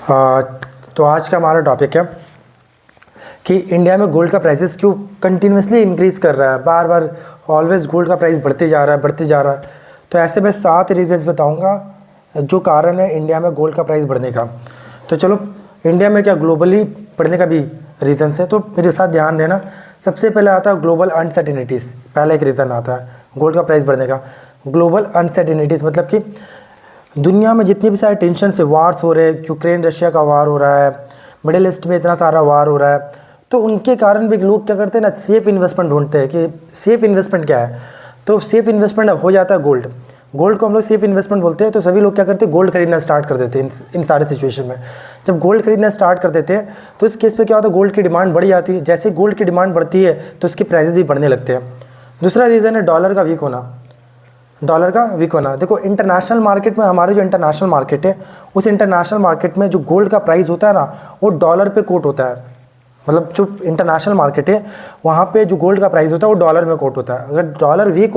तो आज का हमारा टॉपिक है कि इंडिया में गोल्ड का प्राइसेस क्यों कंटिन्यूसली इंक्रीज़ कर रहा है, बार बार ऑलवेज गोल्ड का प्राइस बढ़ते जा रहा है। तो ऐसे मैं 7 रीजन्स बताऊंगा जो कारण है इंडिया में गोल्ड का प्राइस बढ़ने का। तो चलो इंडिया में क्या ग्लोबली बढ़ने का भी रीजन्स है, तो मेरे साथ ध्यान देना। सबसे पहले आता है ग्लोबल अनसर्टिनिटीज़। पहला एक रीज़न आता है गोल्ड का प्राइस बढ़ने का, ग्लोबल अनसर्टिनिटीज़। मतलब कि दुनिया में जितनी भी सारे टेंशन से वार्स हो रहे हैं, यूक्रेन रशिया का वार हो रहा है, मिडिल ईस्ट में इतना सारा वार हो रहा है, तो उनके कारण भी लोग क्या करते हैं ना, सेफ़ इन्वेस्टमेंट ढूंढते हैं कि सेफ़ इन्वेस्टमेंट क्या है। तो सेफ़ इन्वेस्टमेंट हो जाता है गोल्ड। गोल्ड को हम लोग सेफ़ इन्वेस्टमेंट बोलते हैं। तो सभी लोग क्या करते हैं, गोल्ड खरीदना स्टार्ट कर देते हैं इन सारे सिचुएशन में। जब गोल्ड खरीदना स्टार्ट कर देते हैं तो इस केस पे क्या होता है, गोल्ड की डिमांड बढ़ जाती है। जैसे गोल्ड की डिमांड बढ़ती है तो उसके प्राइसेस भी बढ़ने लगते हैं। दूसरा रीज़न है डॉलर का वीक होना। देखो इंटरनेशनल मार्केट में, हमारे जो इंटरनेशनल मार्केट है, उस इंटरनेशनल मार्केट में जो गोल्ड का प्राइस होता है ना, वो डॉलर पे कोट होता है। मतलब जो इंटरनेशनल मार्केट है वहाँ पे जो गोल्ड का प्राइस होता है वो डॉलर में कोट होता है। अगर डॉलर वीक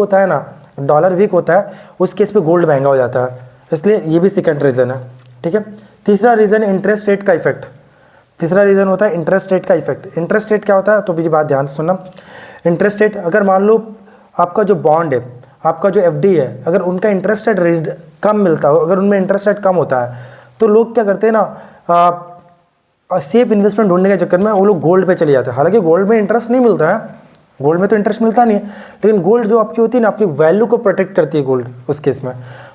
होता है उस केस पे गोल्ड महंगा हो जाता है। इसलिए ये भी सेकंड रीज़न है, ठीक है। तीसरा रीज़न है इंटरेस्ट रेट का इफेक्ट। तीसरा रीज़न होता है इंटरेस्ट रेट का इफेक्ट। इंटरेस्ट रेट क्या होता है, तो मेरी बात ध्यान से सुनना। इंटरेस्ट रेट, अगर मान लो आपका जो बॉन्ड है, आपका जो एफडी है, अगर उनका इंटरेस्ट रेट कम मिलता हो, अगर उनमें इंटरेस्ट रेट कम होता है, तो लोग क्या करते हैं ना, सेफ इन्वेस्टमेंट ढूंढने के चक्कर में वो लोग गोल्ड पे चले जाते हैं। हालांकि गोल्ड में इंटरेस्ट नहीं मिलता है, गोल्ड में तो इंटरेस्ट मिलता नहीं है, लेकिन गोल्ड जो आपकी होती है ना, आपकी वैल्यू को प्रोटेक्ट करती है गोल्ड उस केस में।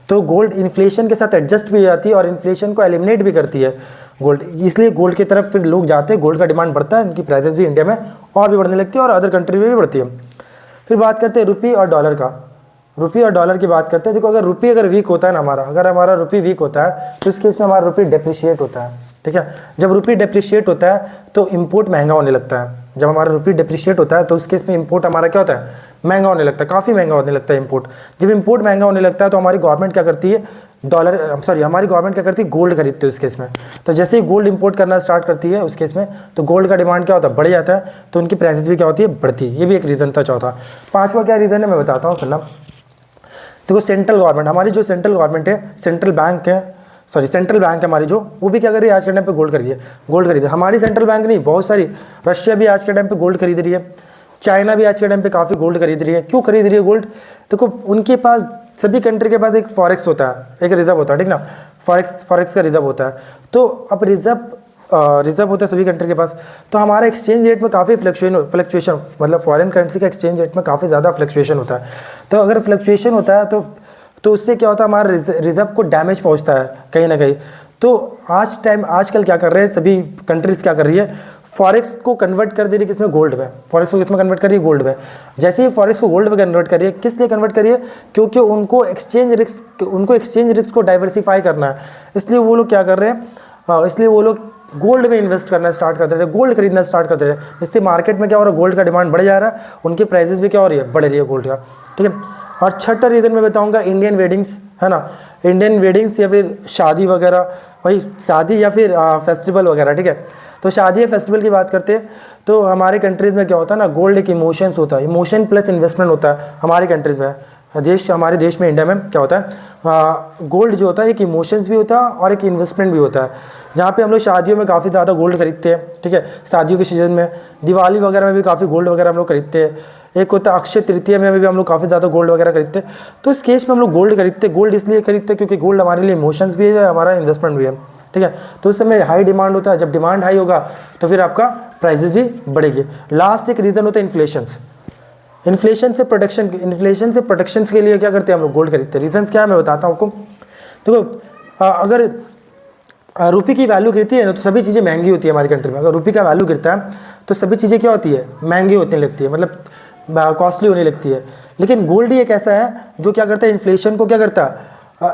तो गोल्ड इन्फ्लेशन के साथ एडजस्ट भी हो जाती है और इन्फ्लेशन को एलिमिनेट भी करती है गोल्ड। इसलिए गोल्ड की तरफ फिर लोग जाते हैं, गोल्ड का डिमांड बढ़ता है, इनकी प्राइसेस भी इंडिया में और भी बढ़ने लगती है और अदर कंट्री में भी बढ़ती है। फिर बात करते हैं रुपी और डॉलर का। रुपी और डॉलर की बात करते हैं। देखो अगर रुपी वीक होता है ना, अगर हमारा रुपी वीक होता है तो इस केस में हमारा रुपी डेप्रिशिएट होता है, ठीक है। जब रुपी डेप्रिशिएट होता है तो इंपोर्ट महंगा होने लगता है। जब हमारा रुपी डेप्रिशिएट होता है तो उस केस में इंपोर्ट हमारा क्या होता है, महंगा होने लगता है, काफ़ी महंगा होने लगता है इंपोर्ट। जब इंपोर्ट महंगा होने लगता है तो हमारी गवर्नमेंट क्या करती है, हमारी गवर्नमेंट क्या करती है, गोल्ड खरीदती है उस केस में। तो जैसे ही गोल्ड इंपोर्ट करना स्टार्ट करती है उस केस में, तो गोल्ड का डिमांड क्या होता है, बढ़ जाता है, तो उनकी प्राइसेस भी क्या होती है, बढ़ती है। ये भी एक रीज़न था। चौथा, पाँचवा क्या रीज़न है मैं बताता हूँ, सुनना। देखो सेंट्रल गवर्नमेंट, हमारी जो सेंट्रल गवर्नमेंट है, सेंट्रल बैंक है हमारी जो, वो भी क्या कर रही है आज के टाइम पे, गोल्ड खरीद रही है। हमारी सेंट्रल बैंक नहीं, बहुत सारी, रशिया भी आज के टाइम पे गोल्ड खरीद रही है, चाइना भी आज के टाइम पे काफ़ी गोल्ड खरीद रही है। क्यों खरीद रही है गोल्ड? देखो उनके पास, सभी कंट्री के पास एक फॉरेक्स होता है, एक रिजर्व होता है, ठीक ना। फॉरेक्स का रिजर्व होता है। तो अब रिजर्व होता है सभी कंट्री के पास। तो हमारा एक्सचेंज रेट में काफ़ी फ्लक्चुएशन, मतलब फॉरेन करेंसी का एक्सचेंज रेट में काफ़ी ज़्यादा फ्लक्चुएशन होता है। तो अगर फ्लक्चुएशन होता है तो उससे क्या होता है, हमारे रिजर्व को डैमेज पहुंचता है कहीं ना कहीं। तो आजकल क्या कर रहे हैं सभी कंट्रीज़, क्या कर रही है, फॉरेक्स को कन्वर्ट कर दे रही है किसमें, गोल्ड में। फॉरेक्स को किसमें कन्वर्ट कर रही है, गोल्ड में। जैसे ही फॉरेक्स को गोल्ड में कन्वर्ट करिए, किस लिए कन्वर्ट करिए, क्योंकि उनको एक्सचेंज रिस्क को डाइवर्सिफाई करना है। इसलिए वो लोग क्या कर रहे हैं, इसलिए वो लोग गोल्ड में इन्वेस्ट करना स्टार्ट कर दे रहे हैं, गोल्ड खरीदना स्टार्ट कर दे रहे हैं। जिससे मार्केट में क्या हो रहा है, गोल्ड का डिमांड बढ़ जा रहा है, उनकी प्राइसेस भी क्या हो रही है, बढ़ रही है गोल्ड का, ठीक है। और छठा रीज़न मैं बताऊंगा, इंडियन वेडिंग्स, है ना। इंडियन वेडिंग्स या फिर शादी वगैरह, वही शादी या फिर फेस्टिवल वगैरह, ठीक है। तो शादी या फेस्टिवल की बात करते हैं तो हमारे कंट्रीज़ में क्या होता है ना, गोल्ड एक इमोशंस होता है, इमोशन प्लस इन्वेस्टमेंट होता है हमारी कंट्रीज़ में। हमारे देश में, इंडिया में क्या होता है, गोल्ड जो होता है एक इमोशंस भी होता है और एक इन्वेस्टमेंट भी होता है। जहाँ पे हम लोग शादियों में काफ़ी ज़्यादा गोल्ड खरीदते हैं, ठीक है। शादियों के सीज़न में, दिवाली वगैरह में भी काफ़ी गोल्ड वगैरह हम लोग खरीदते हैं। एक होता है अक्षय तृतीया में भी हम लोग काफ़ी ज़्यादा गोल्ड वगैरह खरीदते हैं। तो इस केस में हम लोग गोल्ड खरीदते हैं। गोल्ड इसलिए खरीदते हैं क्योंकि गोल्ड हमारे लिए इमोशंस भी है, हमारा इन्वेस्टमेंट भी है, ठीक है। तो उस समय हाई डिमांड होता है। जब डिमांड हाई होगा तो फिर आपका प्राइसेस भी बढ़ेगी। लास्ट एक रीज़न होता है इन्फ्लेशन से प्रोटेक्शन के लिए क्या करते हैं हम लोग, गोल्ड खरीदते हैं। रीजंस क्या है मैं बताता हूँ आपको। देखो अगर रुपये की वैल्यू गिरती है ना तो सभी चीज़ें महंगी होती है हमारी कंट्री में। अगर रुपये का वैल्यू गिरता है तो सभी चीज़ें क्या होती है, महंगी होने लगती है, मतलब कॉस्टली होने लगती है। लेकिन गोल्ड ही एक ऐसा है जो क्या करता है, इन्फ्लेशन को क्या करता है,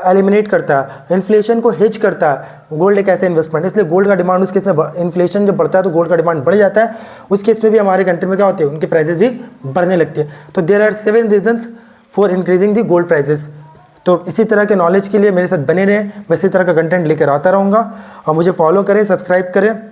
एलिमिनेट करता है, इन्फ्लेशन को हेज करता है। गोल्ड एक ऐसा इन्वेस्टमेंट, इसलिए गोल्ड का डिमांड उस केस में, इन्फ्लेशन जब बढ़ता है तो गोल्ड का डिमांड बढ़ जाता है। उस केस में भी हमारे कंट्री में क्या होते हैं, उनकी प्राइसेस भी बढ़ने लगती है। तो there are 7 reasons for increasing the gold prices. तो इसी तरह के नॉलेज के लिए मेरे साथ बने रहें, मैं इसी तरह का कंटेंट लेकर आता रहूँगा। और मुझे फॉलो करें, सब्सक्राइब करें।